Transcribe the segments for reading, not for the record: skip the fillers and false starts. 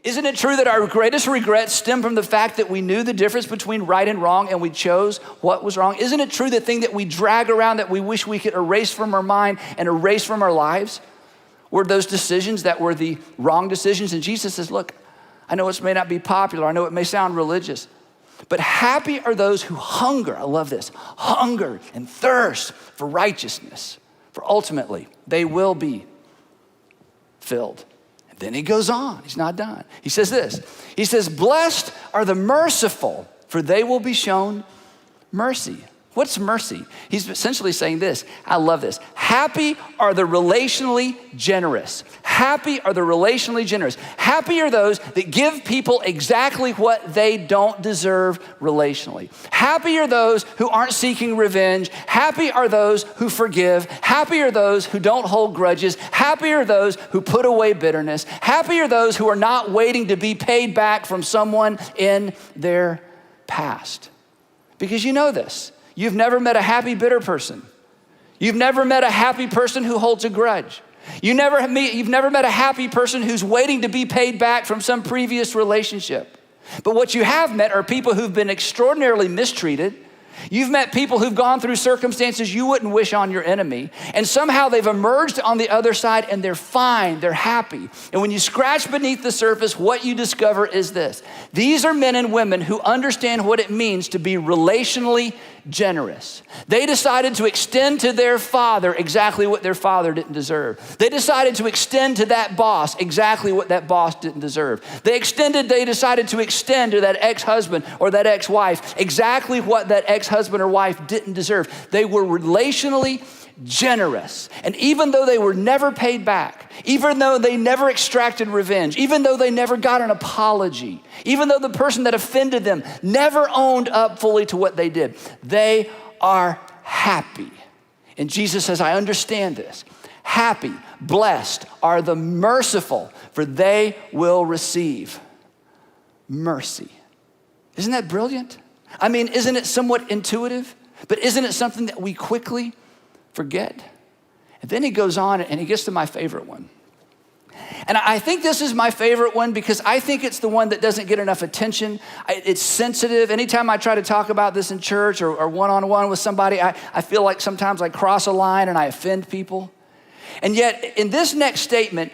Isn't it true that our greatest regrets stem from the fact that we knew the difference between right and wrong and we chose what was wrong? Isn't it true the thing that we drag around that we wish we could erase from our mind and erase from our lives were those decisions that were the wrong decisions? And Jesus says, look, I know it may not be popular. I know it may sound religious, but happy are those who hunger, I love this, hunger and thirst for righteousness, for ultimately they will be filled. And then he goes on, he's not done. He says this, he says, blessed are the merciful, for they will be shown mercy. What's mercy? He's essentially saying this. I love this. Happy are the relationally generous. Happy are the relationally generous. Happy are those that give people exactly what they don't deserve relationally. Happy are those who aren't seeking revenge. Happy are those who forgive. Happy are those who don't hold grudges. Happy are those who put away bitterness. Happy are those who are not waiting to be paid back from someone in their past. Because you know this. You've never met a happy, bitter person. You've never met a happy person who holds a grudge. You've never met a happy person who's waiting to be paid back from some previous relationship. But what you have met are people who've been extraordinarily mistreated. You've met people who've gone through circumstances you wouldn't wish on your enemy, and somehow they've emerged on the other side and they're fine, they're happy. And when you scratch beneath the surface, what you discover is this. These are men and women who understand what it means to be relationally generous. They decided to extend to their father exactly what their father didn't deserve. They decided to extend to that boss exactly what that boss didn't deserve. They decided to extend to that ex-husband or that ex-wife exactly what that ex-husband or wife didn't deserve. They were relationally generous. And even though they were never paid back, even though they never extracted revenge, even though they never got an apology, even though the person that offended them never owned up fully to what they did, they are happy. And Jesus says, I understand this. Happy, blessed are the merciful, for they will receive mercy. Isn't that brilliant? I mean, isn't it somewhat intuitive? But isn't it something that we quickly forget? And then he goes on and he gets to my favorite one. And I think this is my favorite one because I think it's the one that doesn't get enough attention. It's sensitive. Anytime I try to talk about this in church or one-on-one with somebody, I feel like sometimes I cross a line and I offend people. And yet in this next statement,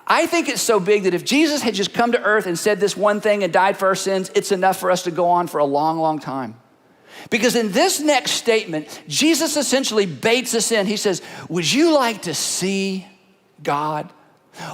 I think it's so big that if Jesus had just come to earth and said this one thing and died for our sins, it's enough for us to go on for a long, long time. Because in this next statement, Jesus essentially baits us in. He says, would you like to see God?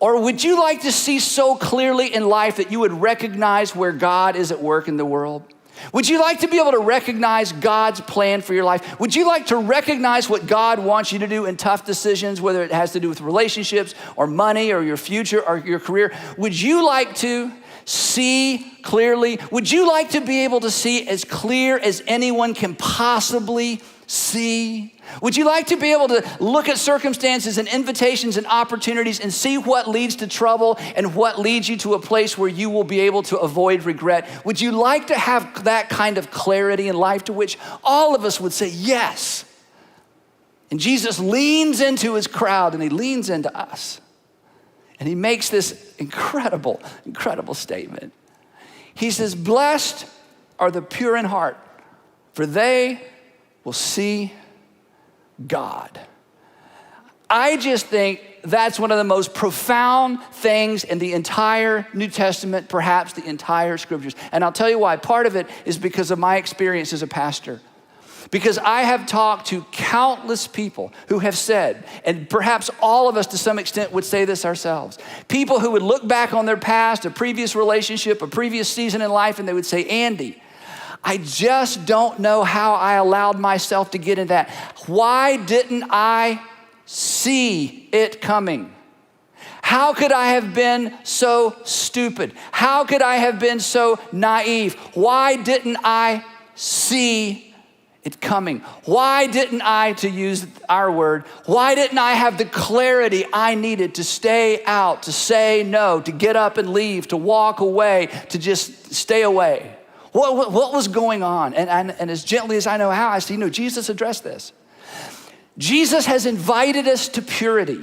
Or would you like to see so clearly in life that you would recognize where God is at work in the world? Would you like to be able to recognize God's plan for your life? Would you like to recognize what God wants you to do in tough decisions, whether it has to do with relationships or money or your future or your career? Would you like to see clearly? Would you like to be able to see as clear as anyone can possibly see? Would you like to be able to look at circumstances and invitations and opportunities and see what leads to trouble and what leads you to a place where you will be able to avoid regret? Would you like to have that kind of clarity in life, to which all of us would say yes? And Jesus leans into his crowd and he leans into us. And he makes this incredible, incredible statement. He says, blessed are the pure in heart, for they will see God. I just think that's one of the most profound things in the entire New Testament, perhaps the entire scriptures. And I'll tell you why. Part of it is because of my experience as a pastor. Because I have talked to countless people who have said, and perhaps all of us to some extent would say this ourselves, people who would look back on their past, a previous relationship, a previous season in life, and they would say, Andy, I just don't know how I allowed myself to get in that. Why didn't I see it coming? How could I have been so stupid? How could I have been so naive? Why didn't I see it coming? Why didn't I, to use our word, why didn't I have the clarity I needed to stay out, to say no, to get up and leave, to walk away, to just stay away? What was going on? And as gently as I know how, I see, Jesus addressed this. Jesus has invited us to purity.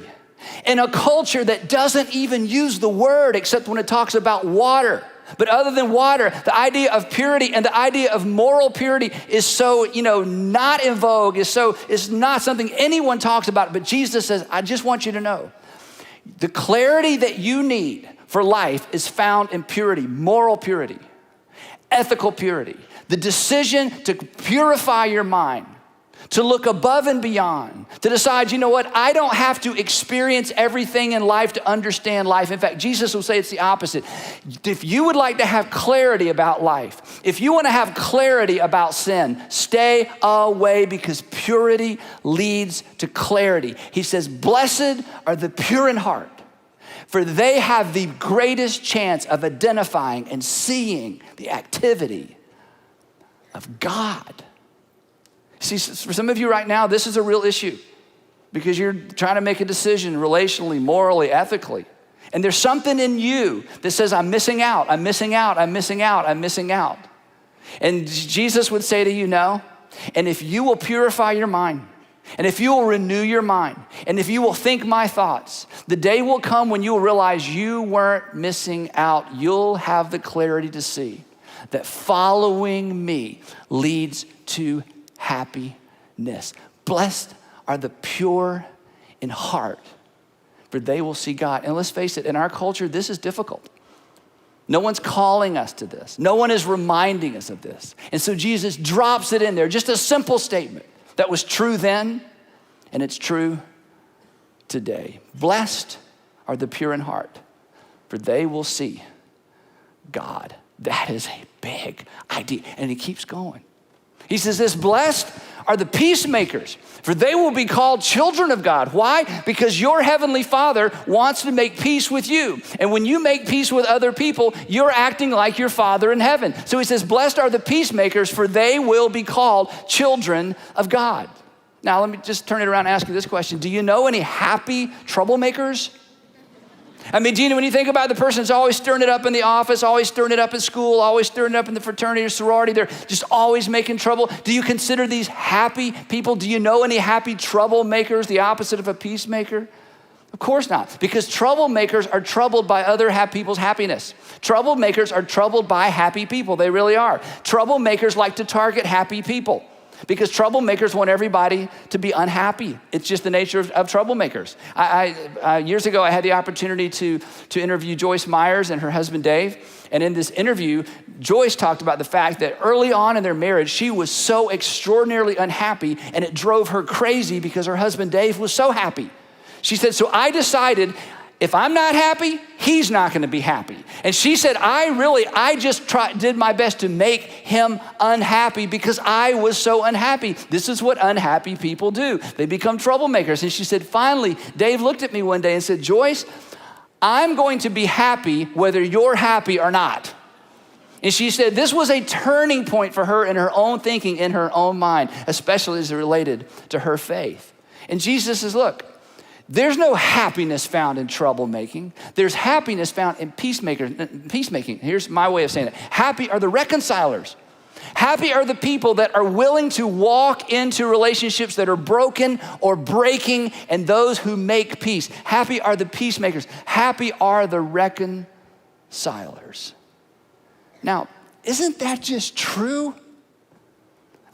In a culture that doesn't even use the word except when it talks about water. But other than water, the idea of purity and the idea of moral purity is so, not in vogue, it's not something anyone talks about. But Jesus says, I just want you to know, the clarity that you need for life is found in purity, moral purity, ethical purity, the decision to purify your mind, to look above and beyond, to decide, I don't have to experience everything in life to understand life. In fact, Jesus will say it's the opposite. If you would like to have clarity about life, if you want to have clarity about sin, stay away because purity leads to clarity. He says, blessed are the pure in heart, for they have the greatest chance of identifying and seeing the activity of God. See, for some of you right now, this is a real issue because you're trying to make a decision relationally, morally, ethically. And there's something in you that says, I'm missing out, I'm missing out, I'm missing out, I'm missing out. And Jesus would say to you, no. And if you will purify your mind, and if you will renew your mind, and if you will think my thoughts, the day will come when you will realize you weren't missing out. You'll have the clarity to see that following me leads to happiness. Blessed are the pure in heart, for they will see God. And let's face it, in our culture, this is difficult. No one's calling us to this. No one is reminding us of this. And so Jesus drops it in there, just a simple statement that was true then, and it's true today. Blessed are the pure in heart, for they will see God. That is a big idea. And he keeps going. He says this, blessed are the peacemakers, for they will be called children of God. Why? Because your heavenly Father wants to make peace with you. And when you make peace with other people, you're acting like your Father in heaven. So he says, blessed are the peacemakers, for they will be called children of God. Now, let me just turn it around and ask you this question. Do you know any happy troublemakers? I mean, Gina, when you think about the person that's always stirring it up in the office, always stirring it up in school, always stirring it up in the fraternity or sorority, they're just always making trouble. Do you consider these happy people? Do you know any happy troublemakers, the opposite of a peacemaker? Of course not, because troublemakers are troubled by other people's happiness. Troublemakers are troubled by happy people. They really are. Troublemakers like to target happy people, because troublemakers want everybody to be unhappy. It's just the nature of troublemakers. Years ago, I had the opportunity to interview Joyce Myers and her husband, Dave. And in this interview, Joyce talked about the fact that early on in their marriage, she was so extraordinarily unhappy, and it drove her crazy because her husband, Dave, was so happy. She said, so I decided, if I'm not happy, he's not gonna be happy. And she said, I just did my best to make him unhappy because I was so unhappy. This is what unhappy people do. They become troublemakers. And she said, finally, Dave looked at me one day and said, Joyce, I'm going to be happy whether you're happy or not. And she said this was a turning point for her in her own thinking, in her own mind, especially as it related to her faith. And Jesus says, look, there's no happiness found in troublemaking. There's happiness found in peacemaking. Here's my way of saying it. Happy are the reconcilers. Happy are the people that are willing to walk into relationships that are broken or breaking, and those who make peace. Happy are the peacemakers. Happy are the reconcilers. Now, isn't that just true?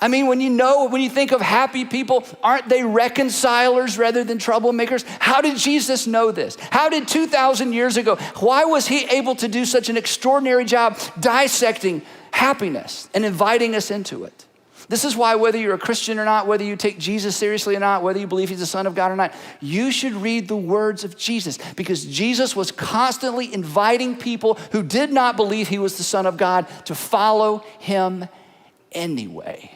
I mean, when you think of happy people, aren't they reconcilers rather than troublemakers? How did Jesus know this? How did 2,000 years ago, why was he able to do such an extraordinary job dissecting happiness and inviting us into it? This is why whether you're a Christian or not, whether you take Jesus seriously or not, whether you believe he's the Son of God or not, you should read the words of Jesus, because Jesus was constantly inviting people who did not believe he was the Son of God to follow him anyway.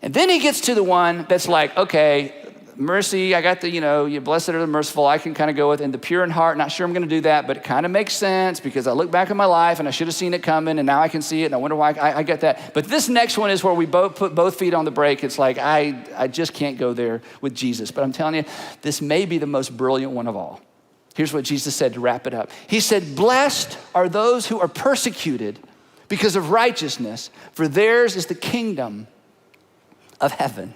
And then he gets to the one that's like, okay, mercy, I got the, you blessed are the merciful, I can kind of go with, and the pure in heart, not sure I'm gonna do that, but it kind of makes sense because I look back at my life and I should have seen it coming, and now I can see it, and I wonder why I get that. But this next one is where we both put both feet on the brake. It's like, I just can't go there with Jesus. But I'm telling you, this may be the most brilliant one of all. Here's what Jesus said to wrap it up. He said, blessed are those who are persecuted because of righteousness, for theirs is the kingdom of heaven.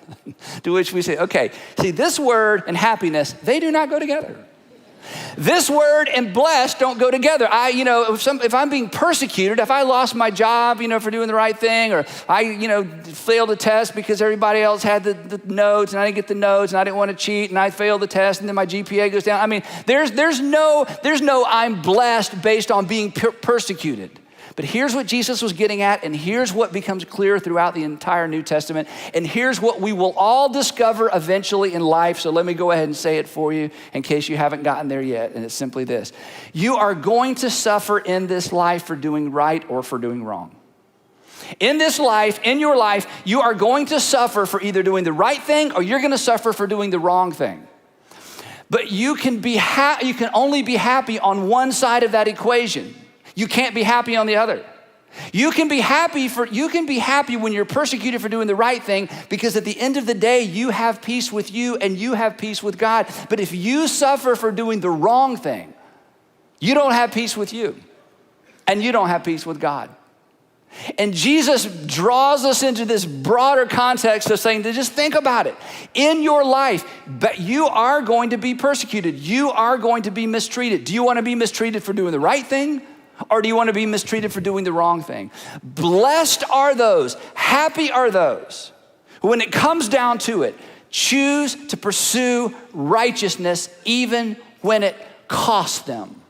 To which we say, okay, see, this word and happiness, they do not go together. This word and blessed don't go together. If I'm being persecuted, if I lost my job, for doing the right thing, or I, failed a test because everybody else had the notes and I didn't get the notes and I didn't want to cheat and I failed the test and then my GPA goes down. I mean, there's no I'm blessed based on being persecuted. But here's what Jesus was getting at, and here's what becomes clear throughout the entire New Testament, and here's what we will all discover eventually in life. So let me go ahead and say it for you in case you haven't gotten there yet, and it's simply this. You are going to suffer in this life for doing right or for doing wrong. In this life, in your life, you are going to suffer for either doing the right thing or you're going to suffer for doing the wrong thing. But you can only be happy on one side of that equation. You can't be happy on the other. You can be happy when you're persecuted for doing the right thing, because at the end of the day, you have peace with you and you have peace with God. But if you suffer for doing the wrong thing, you don't have peace with you and you don't have peace with God. And Jesus draws us into this broader context of saying, to just think about it. In your life, but you are going to be persecuted. You are going to be mistreated. Do you want to be mistreated for doing the right thing? Or do you want to be mistreated for doing the wrong thing? Blessed are those, happy are those, who, when it comes down to it, choose to pursue righteousness even when it costs them.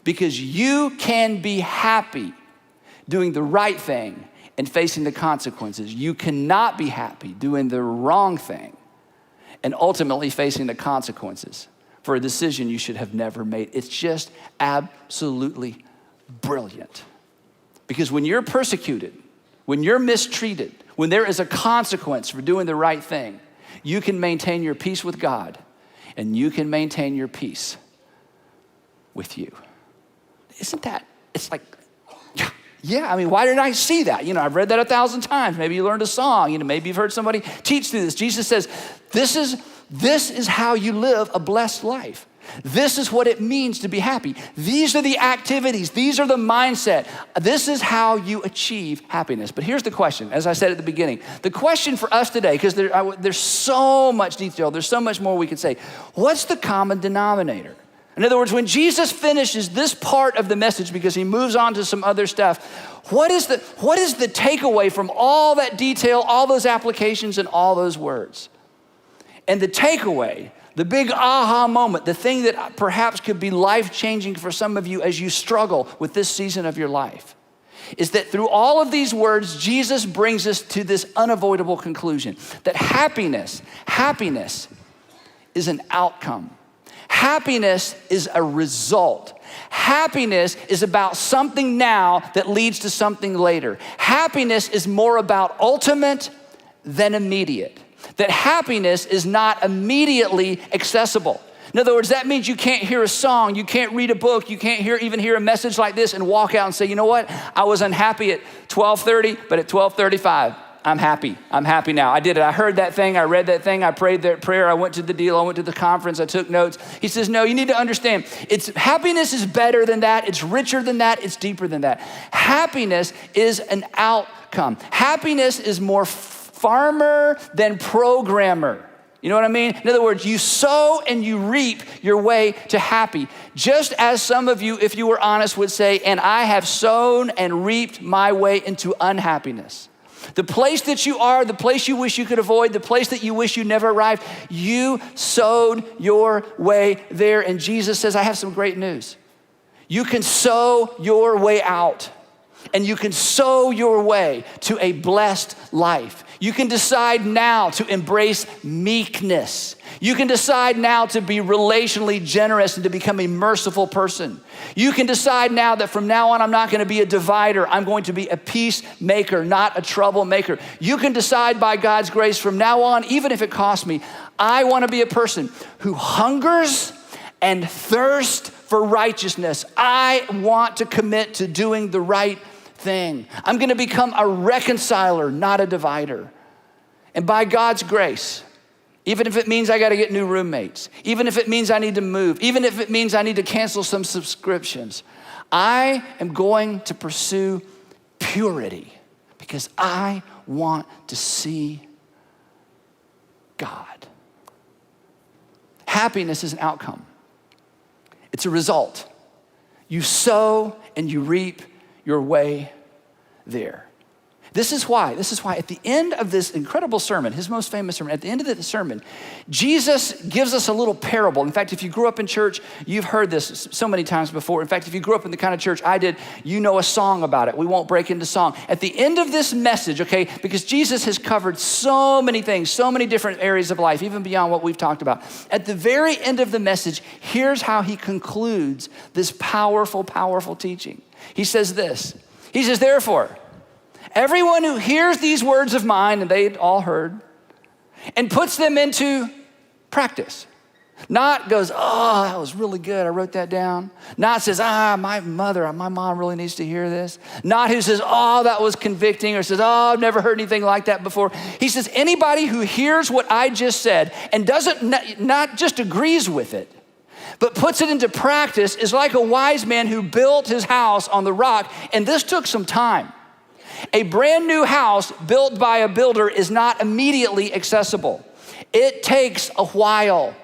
Because you can be happy doing the right thing and facing the consequences. You cannot be happy doing the wrong thing and ultimately facing the consequences for a decision you should have never made. It's just absolutely brilliant. Because when you're persecuted, when you're mistreated, when there is a consequence for doing the right thing, you can maintain your peace with God and you can maintain your peace with you. Isn't that, it's like, yeah, I mean, why didn't I see that? I've read that 1,000 times. Maybe you learned a song. Maybe you've heard somebody teach through this. Jesus says, this is how you live a blessed life. This is what it means to be happy. These are the activities. These are the mindset. This is how you achieve happiness. But here's the question, as I said at the beginning. The question for us today, because there's so much detail, there's so much more we could say. What's the common denominator? In other words, when Jesus finishes this part of the message, because he moves on to some other stuff, what is the takeaway from all that detail, all those applications, and all those words? And the takeaway, the big aha moment, the thing that perhaps could be life-changing for some of you as you struggle with this season of your life, is that through all of these words, Jesus brings us to this unavoidable conclusion that happiness is an outcome. Happiness is a result. Happiness is about something now that leads to something later. Happiness is more about ultimate than immediate. That happiness is not immediately accessible. In other words, that means you can't hear a song, you can't read a book, you can't even hear a message like this and walk out and say, you know what? I was unhappy at 12:30, but at 12:35, I'm happy. I'm happy now. I did it. I heard that thing. I read that thing. I prayed that prayer. I went to the deal. I went to the conference. I took notes. He says, no, you need to understand. Happiness is better than that. It's richer than that. It's deeper than that. Happiness is an outcome. Happiness is more farmer than programmer. You know what I mean? In other words, you sow and you reap your way to happy. Just as some of you, if you were honest, would say, and I have sown and reaped my way into unhappiness. The place that you are, the place you wish you could avoid, the place that you wish you never arrived, you sowed your way there. And Jesus says, I have some great news. You can sow your way out, and you can sow your way to a blessed life. You can decide now to embrace meekness. You can decide now to be relationally generous and to become a merciful person. You can decide now that from now on, I'm not going to be a divider. I'm going to be a peacemaker, not a troublemaker. You can decide by God's grace from now on, even if it costs me, I want to be a person who hungers and thirsts for righteousness. I want to commit to doing the right thing. I'm going to become a reconciler, not a divider. And by God's grace, even if it means I got to get new roommates, even if it means I need to move, even if it means I need to cancel some subscriptions, I am going to pursue purity because I want to see God. Happiness is an outcome. It's a result. You sow and you reap your way there. This is why at the end of this incredible sermon, his most famous sermon, at the end of the sermon, Jesus gives us a little parable. In fact, if you grew up in church, you've heard this so many times before. In fact, if you grew up in the kind of church I did, you know a song about it. We won't break into song. At the end of this message, okay, because Jesus has covered so many things, so many different areas of life, even beyond what we've talked about. At the very end of the message, here's how he concludes this powerful, powerful teaching. He says this. He says, therefore, everyone who hears these words of mine, and they'd all heard, and puts them into practice. Not goes, oh, that was really good, I wrote that down. Not says, my mom really needs to hear this. Not who says, oh, that was convicting, or says, oh, I've never heard anything like that before. He says, anybody who hears what I just said and not just agrees with it, but puts it into practice is like a wise man who built his house on the rock, and this took some time. A brand new house built by a builder is not immediately accessible. It takes a while.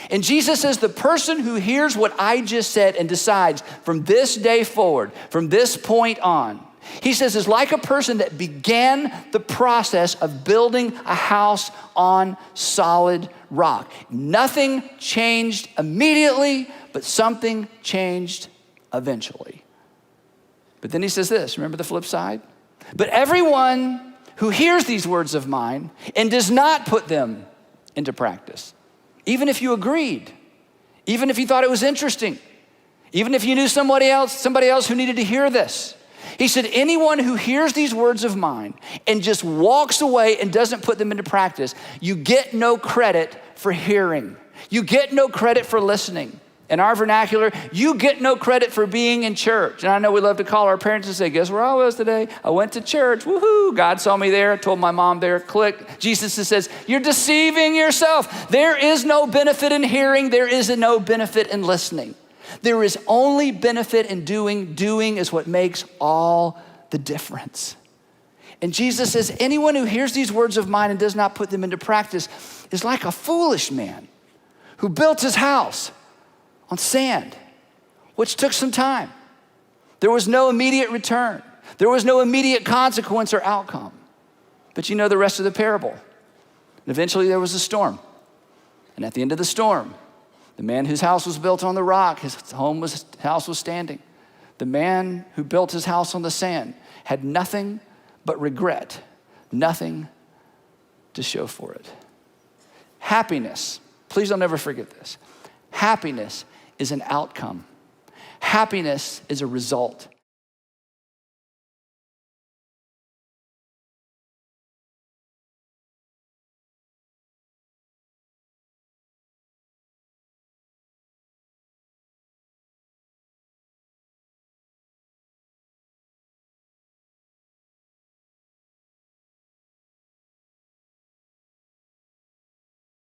And Jesus says the person who hears what I just said and decides from this day forward, from this point on, he says is like a person that began the process of building a house on solid rock. Nothing changed immediately, but something changed eventually. But then he says this, remember the flip side? But everyone who hears these words of mine and does not put them into practice, even if you agreed, even if you thought it was interesting, even if you knew somebody else who needed to hear this. He said, anyone who hears these words of mine and just walks away and doesn't put them into practice, you get no credit for hearing. You get no credit for listening. In our vernacular, you get no credit for being in church. And I know we love to call our parents and say, guess where I was today? I went to church, woohoo. God saw me there, I told my mom there, click. Jesus says, you're deceiving yourself. There is no benefit in hearing. There is no benefit in listening. There is only benefit in doing. Doing is what makes all the difference. And Jesus says, anyone who hears these words of mine and does not put them into practice is like a foolish man who built his house on sand, which took some time. There was no immediate return. There was no immediate consequence or outcome. But you know the rest of the parable. And eventually there was a storm. And at the end of the storm, the man whose house was built on the rock, his house was standing. The man who built his house on the sand had nothing but regret, nothing to show for it. Happiness, please don't ever forget this. Happiness is an outcome. Happiness is a result.